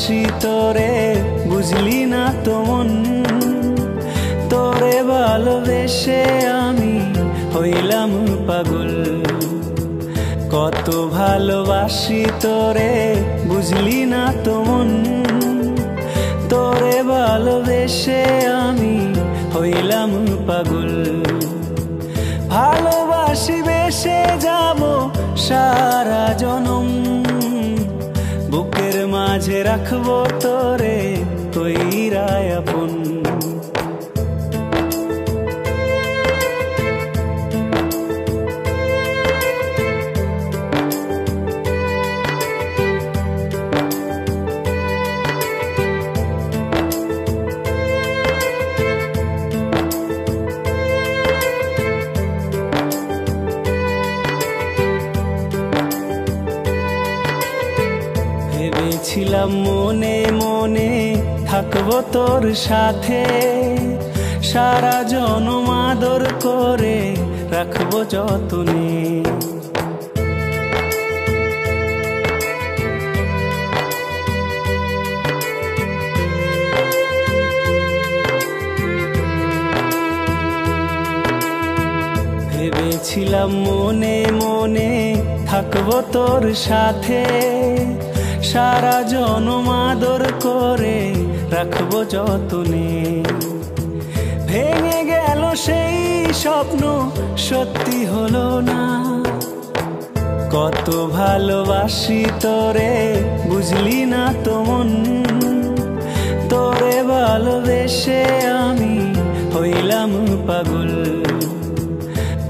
ভালোবাসি তোরে বুঝলি না তো মন, তোরে ভালোবেসে আমি হইলাম পাগল। কত ভালোবাসি তোরে বুঝলি না তো মন, তোরে ভালোবেসে আমি হইলাম পাগল। ভালোবাসি বেসে যাব সারা জনম, বুকের মাঝে রাখবো তোরে কইরা আপন। ভেবেছিলাম মনে মনে থাকবো তোর সাথে, সারা জনম আদর করে রাখবো যতনে। ভেবেছিলাম মনে মনে থাকবো তোর সাথে, সারা জনম আদর করে রাখবো যতনে। ভেঙে গেল সেই স্বপ্ন সত্যি হলো না, কত ভালোবাসি তোরে বুঝলি না তো মন, তোরে ভালোবেসে আমি হইলাম পাগল।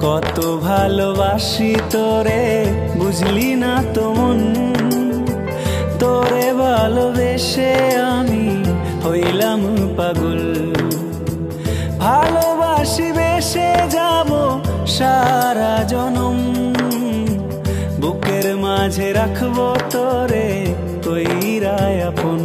কত ভালোবাসি তোরে বুঝলি না তো মন, তোরে ভালোবেসে আমি হইলাম পাগল। ভালোবাসি বেসে যাব সারা জনম, বুকের মাঝে রাখবো তোরে কইরা আপন।